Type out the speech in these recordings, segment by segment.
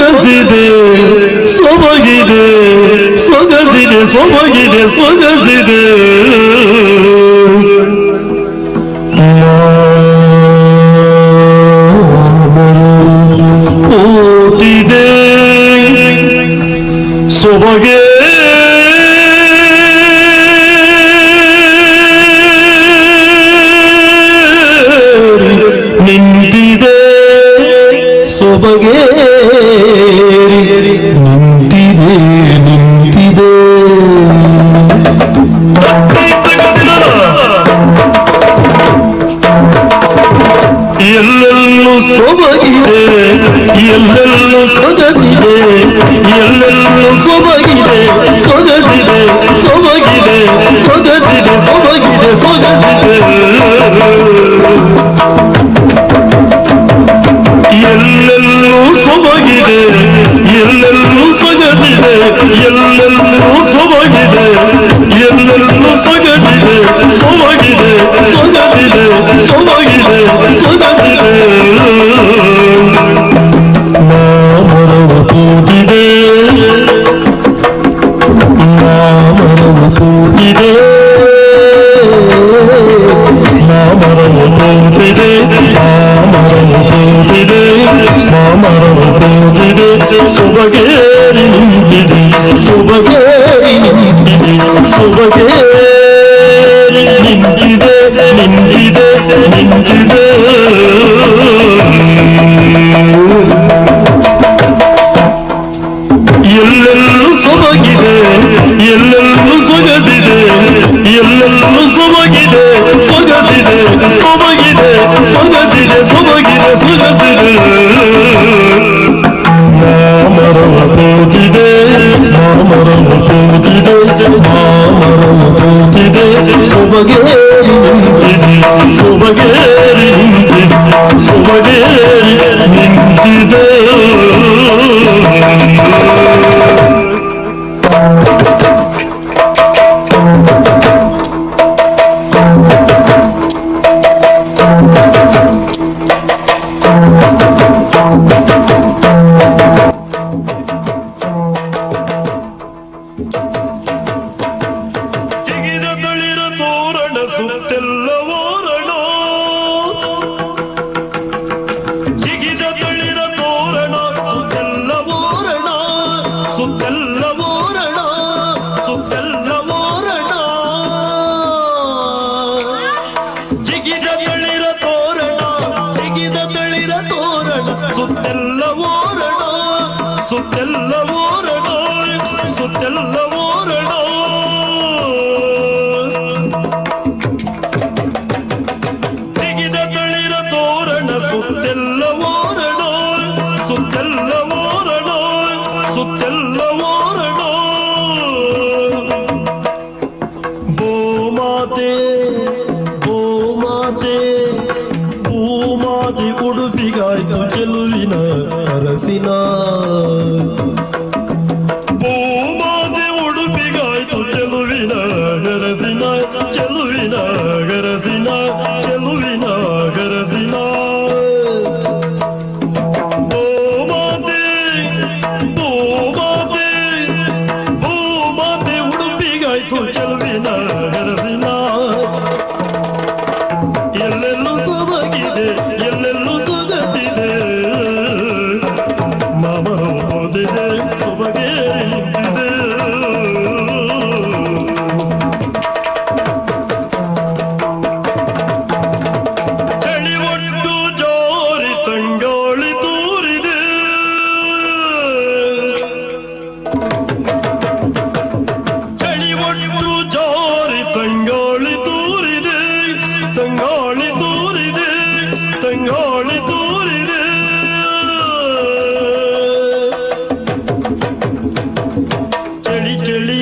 ಸೊಗಸಿದೆ ಸೊಬಗಿದೆ ಸೊಗಸಿದೆ ಸೊಬಗಿದೆ ಸೊಗಸಿದೆ ಓದಿದೆ ಸೊಬಗೆ ನಿಂತಿದೆ ಸೊಬಗೆ ನಿಂತಿದೆ ನಿಂತಿದೆ ಎಲ್ಲೆಲ್ಲೂ ಸೊಬಗಿದೆ ಎಲ್ಲೆಲ್ಲೂ ಸೊಗಸಿದೆ ಎಲ್ಲೆಲ್ಲೂ ಸೊಬಗಿದೆ ಸೊಗಸಿದೆ ಸೊಬಗಿದೆ ಸೊಗಸಿದೆ ಸೊಬಗಿದೆ ಸೊಗಸಿದೆ ಎಲ್ಲೆಲ್ಲೂ ಸೊಬಗಿದೆ ಎಲ್ಲೆಲ್ಲೂ ಸೊಗಸಿದೆ ಎಲ್ಲೆಲ್ಲೂ ಸೊಬಗಿದೆ ಎಲ್ಲೆಲ್ಲೂ ಸೊಗಸಿದೆ ಸೊಬಗಿದೆ ಸೊಗಸಿದೆ ಸೊಬಗಿದೆ ಸೊಗಸಿದೆ ಮಾಮರವು ಕೂಡಿದೆ ಮಾಮರವು ಕೂಡಿದೆ ಮಾಮರವು ಕೂಡಿದೆ ಮಾಮರವು ಕೂಡಿದೆ ಮಾಮರವು ಕೂಡಿದೆ ಸೊಬಗೇರಿ ನಿಂತಿದೆ ಸೊಬಗೇರಿ ನಿಂತಿದೆ ಸೊಬಗೇರಿ ನಿಂತಿದೆ ನಿಂತಿದೆ ನಿಂತಿದೆ ಎಲ್ಲೆಲ್ಲೂ ಸೊಬಗಿದೆ ಎಲ್ಲೆಲ್ಲೂ ಸೊಗಸಿದೆ ಎಲ್ಲೆಲ್ಲೂ ಸೊಬಗಿದೆ ಸೊಗಸಿದೆ ಸೊಬಗಿದೆ ಸೊಗಸಿದೆ ಸೊಬಗಿದೆ ಸೊಗಸಿದೆ ಮಾಮರವು ಕೂತಿದೆ ಮಾಮರವು ಕೂತಿದೆ ಮಾಮರವು ಕೂತಿದೆ ಸೊಬಗೇರಿ ನಿಂತಿದೆ ಸೊಬಗೇರಿ ನಿಂತಿದೆ ಸೊಬಗೇರಿ ನಿಂತಿದೆ ಜಿಗಿದ ತಳಿರ ತೋರಣ ಸುತ್ತೆಲ್ಲ ಓರಣ ಜಿಗಿದ ತಳಿರ ತೋರಣ ಸುತ್ತೆಲ್ಲ ಓರಣ ಸುತ್ತೆಲ್ಲ ಓರಣ ಸುತ್ತೆಲ್ಲ ಓರಣ ಜಿಗಿದ ತಳಿರ ತೋರಣ ಜಿಗಿದ ತಳಿರ ತೋರಣ ಸುತ್ತೆಲ್ಲ ಓರಣ ಸುತ್ತೆಲ್ಲ ಓರಣ ಸುತ್ತೆಲ್ಲ ಓರಣ ಜಿಗಿದ ತಳಿರ ತೋರಣ ಸುತ್ತೆಲ್ಲ ಓರಣ ಸುತ್ತೆಲ್ಲ ಓರಣ ಸುತ್ತೆಲ್ಲ ಓರಣ ಭೂಮಾತೆ ಭೂಮಾತೆ ಭೂಮಾತೆ ಉಡುಪಿಗಾಯ್ತು ಚೆಲುವಿನ ಅರಸಿನ ಭೂಮಾತೆ ಉಡುಪಿಗಾಯ್ತು ಚೆಲುವಿನ ಗರಸಿನ ಚೆಲುವಿನ ಗರಸಿನ ಚೆಲುವಿನ ಗರಸಿನ ಭೂಮಾತೆ ಭೂಮಾತೆ ಭೂಮಾತೆ ಉಡುಪಿಗಾಯ್ತು ಚೆಲುವಿನ ಗರಸಿನ ಎಲ್ಲೆಲ್ಲೂ ಸೊಬಗಿದೆ ಎಲ್ಲೆಲ್ಲೂ ಸೊಗಸಿದೆ ಮಾಮರವು ಓದಿದೆ ಸೊಬಗೇರಿ ನಿಂತಿದೆ ಚಳಿ ಒಟ್ಟು ಜೋರಿ ತಂಗಾಳಿ ತೂರಿದೆ ಚಳಿ ಒಟ್ಟು ಜೋರಿ ತಂಗಾಳಿ ತೂರಿದೆ ತಂಗಾಳಿ ತೂರಿದೆ ತಂಗಾಳಿ ತೂರಿದೆ ಚಳಿ ಚಳಿ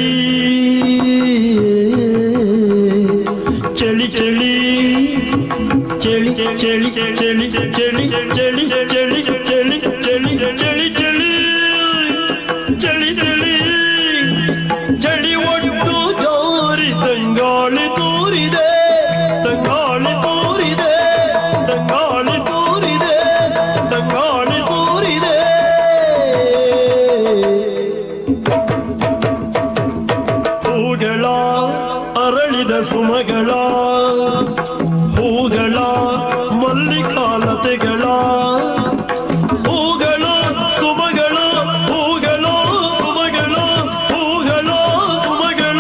ಚಳಿ ಚಳಿ ಚಳಿ ಚಳಿ ಚಳಿ ಚಳಿ ಚಳಿ ಚಳಿ ಚಳಿ ಚಳಿ ಚಳಿ ಚಳಿ ಚಳಿ ಚಳಿ ಒಟ್ಟು ಜೋರಿ ತಂಗಾಳಿ ತೂರಿದೆ ತಂಗಾಳಿ ತೂರಿದೆ ತಂಗಾಳಿ ತೂರಿದೆ ತಂಗಾಳಿ ತೂರಿದೆ ವೈಕಾಲತೆಗಳ ಹೂಗಳ ಸುಮಗಳ ಹೂಗಳ ಸುಮಗಳ ಹೂಗಳ ಸುಮಗಳ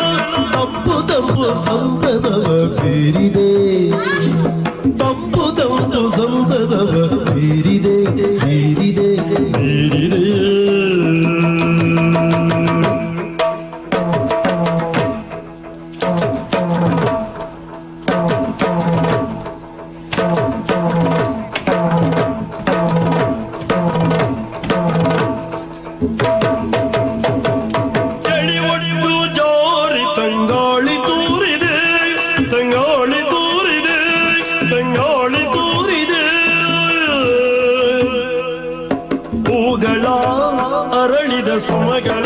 ತಪ್ಪು ತಪ್ಪು ಸಂತದವ ಬೀರಿದೆ ತಪ್ಪು ತಪ್ಪು ಸಂತದವ ಬೀರಿದೆ ಬೀರಿದೆ ಬೀರಿದೆ ಚಳಿ ಒಟ್ಟು ಜೋರಿ ತಂಗಾಳಿ ತೂರಿದೆ ತಂಗಾಳಿ ತೂರಿದೆ ತಂಗಾಳಿ ತೂರಿದೆ ಹೂಗಳ ಅರಳಿದ ಸುಮಗಳ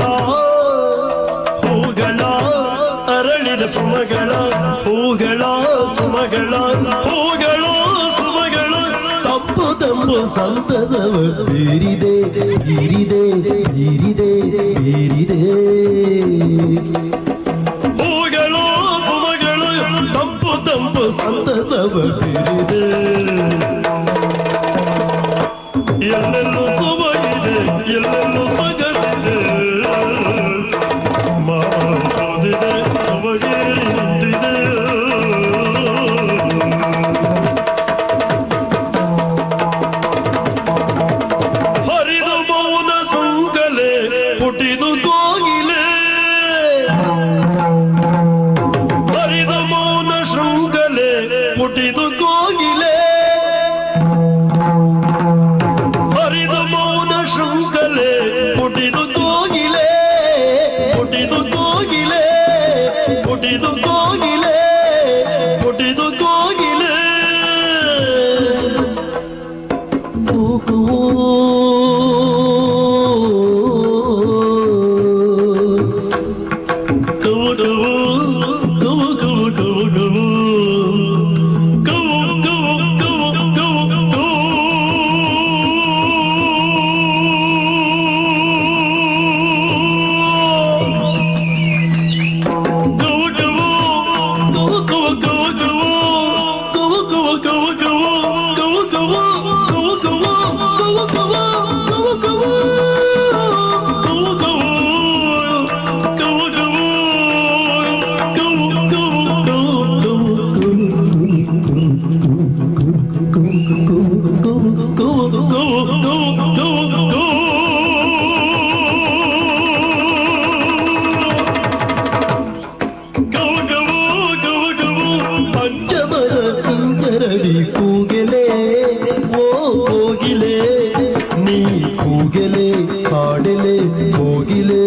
ಹೂಗಳ ಅರಳಿದ ಸುಮಗಳ ಹೂಗಳ ಸುಮಗಳ ಹೂಗಳ ಸುಮಗಳ ತಪ್ಪು ತಪ್ಪು ಸಂತದವ ಬೀರಿದೆ ಬೀರಿದೆ ಬೀರಿದೆ ಬೀರಿದೆ ಹೂಗಳು ಸುಮಗಳು ತಂಪು ತಂಪು ಸಂತಸವ ಬೀರಿದೆ ಎಲ್ಲೆಲ್ಲೂ ಸುಮಗಿದೆ ಎಲ್ಲೆಲ್ಲೂ ಸಗದಿದೆ ಮಾದಿದೆ ಸುಮಗೆ ನಿಂತಿದೆ ಹರಿದು ಮೌನ ಸುಂಕಲೆ ಪುಟಿದು ಕೋಗಿಲೆ ಹರಿದು ಮೌನ ಶೃಂಖಲೆ ಪುಟಿದು ಕೋಗಿಲೆ ಹರಿದು ಮೌನ ಶೃಂಖಲೆ ಪುಟಿದು ಕೋಗಿಲೆ ಪುಟಿದು ಕೋಗಿಲೆ ಪುಟಿದು ಕೋಗಿಲೆ ಪುಟಿದು ಕೋಗಿಲೆ ಪಂಚಮರ ಪಿಂಜರದಿ ಕೂಗೆಲೆ ಓ ಕೋಗಿಲೆ ನೀ ಕೂಗೆಲೆ ಹಾಡೆಲೆ ಕೋಗಿಲೆ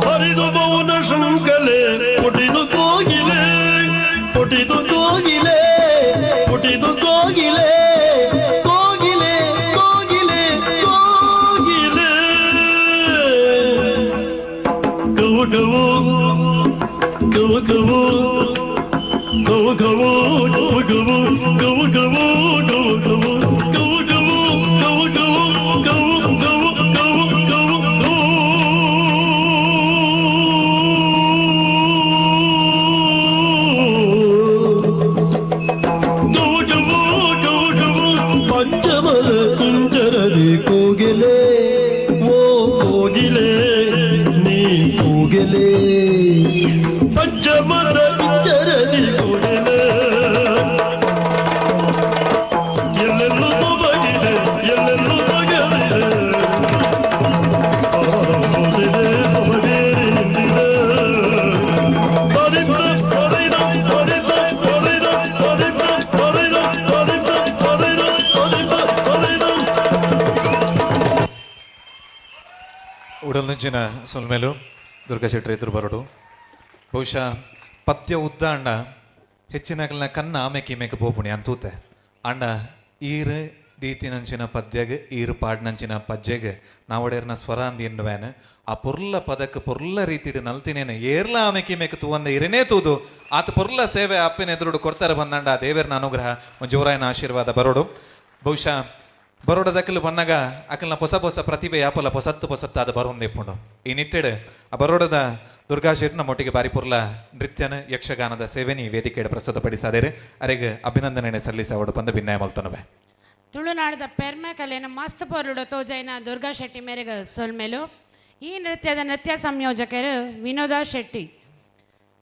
ಹರಿದು ಮೌನ ಶೃಂಖಲೆ ಪುಟಿದು ಕೋಗಿಲೆ ಪುಟಿದು ಕೋಗಿಲೆ ಪುಟಿದು ಕೋಗಿಲೆ ಕೋಗಿಲೆ ಕೋಗಿಲೆ ಕೋಗಿಲೆ ಕವು ಕವು ಕವು ಕವು ಕವು ಕವು ಕವು ಕವು ಕವು ಕವು ಕವು ಕವು ಕವು ಕವು ಕವು ಕವು ಕವು ಕವು ಕವು ಪಂಚಮರ ಕುಂಜರದಿ ಕೋಗಿಲೆ ಓ ಕೋಗಿಲೆ ನೀ ಕೂಗೆಲೆ ಪಂಚಮರ ಕುಂಜರದಿ ಕೋಗಿಲೆ ಎಲ್ಲೆಲ್ಲೂ ಸೊಬಗಿದೆ ಎಲ್ಲೆಲ್ಲೂ ಸಗದಿದೆ ಸೊಬಗೆ ನಿಂತಿದೆ ಉಡಲ್ನುಂಚಿನ ಸೊಲ್ಮೇಲು ದುರ್ಗಾ ಶೆಟ್ಟಿ ಎದುರು ಬರೋಡು ಬಹುಶಃ ಪದ್ಯ ಉದ್ದ ಅಂಡ ಹೆಚ್ಚಿನ ಕನ್ನ ಆಮೆಕ್ಕೆ ಮೇಕೆ ಪೋಪುಣಿ ಅಂತೂತೆ ಅಂಡ ಈರು ದೀತಿನಂಚಿನ ಪದ್ಯಗೆ ಈರು ಪಾಡ್ನಂಚಿನ ಪದ್ಯಗೆ ನಾವಡೇರ್ನ ಸ್ವರ ಅಂದಿ ಎನ್ನುವೇನು ಆ ಪೊರ್ಲ ಪದಕ್ಕೆ ಪೊರ್ಲ ರೀತಿಡು ನಲ್ತಿನೇನು ಏರ್ಲ ಆಮೆಕಿ ಮೇಕೆ ತೂವಂದ ಇರನೇ ತೂದು ಆತ ಪೊರ್ಲ ಸೇವೆ ಅಪ್ಪನ ಎದುರುಡು ಕೊಡ್ತಾರೆ ಬಂದಂಡ ಆ ದೇವರನ ಅನುಗ್ರಹ ಒಂದು ಜೋರಾಯನ ಆಶೀರ್ವಾದ ಬರೋಡು ಬಹುಶಃ ಬರೋಡ ದಕ್ಕಲು ಬಂದಾಗ ಅಕಲ್ನ ಹೊಸ ಹೊಸ ಪ್ರತಿಭೆ ಯಾಪಲ ಹೊಸತ್ತು ಅದು ಬರೋಂದೆಪ್ಪುಂಡು ಈ ನಿಟ್ಟೆಡು ಆ ಬರೋಡದ ದುರ್ಗಾ ಶೆಟ್ಟಿ ನಮ್ಮೊಟ್ಟಿಗೆ ಬಾರಿ ಪುರ್ಲ ನೃತ್ಯನ ಯಕ್ಷಗಾನದ ಸೇವೆನಿ ವೇದಿಕೆയുടെ ಪ್ರಸ್ತುತಪಡಿಸಾದೇರೆ ಅರೆಗೆ ಅಭಿನಂದನೆ ಸಲ್ಲಿಸವಡು ಬಂದು ಭಿನ್ನಾಯ ಮಲ್ತನವೆ ತುಳುನಾಡದ ಪೆರ್ಮೆ ಕಲೆನ ಮಸ್ತ್ ಪೊರುಡು ತೋಜೈನ ದುರ್ಗಾ ಶೆಟ್ಟಿ ಮೇರೆಗೆ ಸೊಲ್ಮೆಲು ಈ ನೃತ್ಯದ ನೃತ್ಯ ಸಂಯೋಜಕರು ವಿನೋದ ಶೆಟ್ಟಿ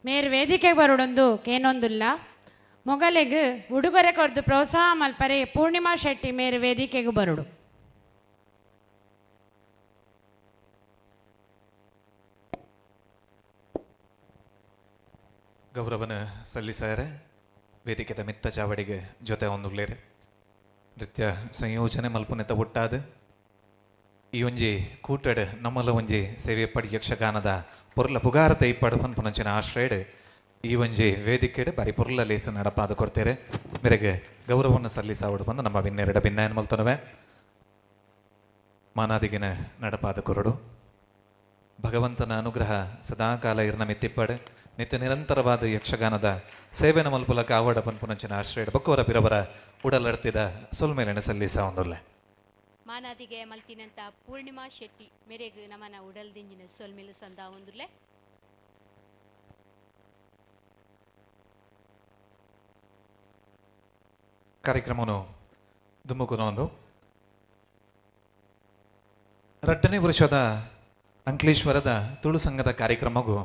ಮೇರು ವೇದಿಕೆಗೆ ಬರೋಡೊಂದು ಕೇನೊಂದಿಲ್ಲ ಮೊಗಲಿಗೆ ಉಡುಗೊರೆ ಕೊರ್ದು ಪ್ರೋತ್ಸಾಹ ಮಲ್ಪರೆ ಪೂರ್ಣಿಮಾ ಶೆಟ್ಟಿ ಮೇರು ವೇದಿಕೆಗೆ ಬರೋಡು ಗೌರವನ ಸಲ್ಲಿಸಾರೆ ವೇದಿಕೆದ ಮಿತ್ತ ಚಾವಡಿಗೆ ಜೊತೆ ಒಂದುಳ್ಳೇರೆ ನೃತ್ಯ ಸಂಯೋಜನೆ ಮಲ್ಪುನೆತ ಒಟ್ಟಾದ ಈ ಒಂಜಿ ಕೂಟಡ್ ನಮ್ಮಲ ಒಂಜಿ ಸೇವೆ ಪಡಿ ಯಕ್ಷಗಾನದ ಪೊರ್ಲ ಪುಗಾರತ ಇಪ್ಪಡು ಪನ್ಪುನಂಚಿನ ಆಶ್ರಯಡ್ ಈ ಒಂಜಿ ವೇದಿಕೆಡ್ ಬಾರಿ ಪೊರ್ಲ ಲೇಸ ನಡಪಾದ ಕೊಡ್ತೇರೆ ಮೇರೆಗೆ ಗೌರವವನ್ನು ಸಲ್ಲಿಸಾವಡು ಬಂದು ನಮ್ಮ ಭಿನ್ನೆರಡ ಭಿನ್ನಾಯನ ಮಲ್ತನವೆ ಮಾನಾದಿಗಿನ ನಡಪಾದ ಕೊರಡು ಭಗವಂತನ ಅನುಗ್ರಹ ಸದಾಕಾಲ ಇರ್ನ ಮಿತ್ತಿಪ್ಪಡು ನಿತ್ಯ ನಿರಂತರವಾದ ಯಕ್ಷಗಾನದ ಸೇವೆನ ಮಲ್ಪುಲಕ ಆವಡ ಪನ್ಪುನಂಚಿನ ಆಶ್ರಯಡ್ ಬಕ್ಕವರ ಬಿರವರ ಉಡಲಡ್ತಿದ ಸೊಲ್ಮೇಲೆನ ಸಲ್ಲಿಸ ಒಂದೊಲ್ಲೆ ಮಾನಾದಿಗೆ ಮಲ್ತಿನಂತ ಪೂರ್ಣಿಮಾ ಶೆಟ್ಟಿ ಮೇರೆಗ್ ನಮನ ಉಡಲ್ದಿಂಜಿನ ಸೊಲ್ಮೆಲು ಸಂದ ಒಂದುಲೆ ಕಾರ್ಯಕ್ರಮವನ್ನು ದುಮ್ಮುಕುನೊಂದು ರಟ್ಟನೇ ವರ್ಷದ ಅಂಕ್ಲೇಶ್ವರದ ತುಳು ಸಂಘದ ಕಾರ್ಯಕ್ರಮಗೂ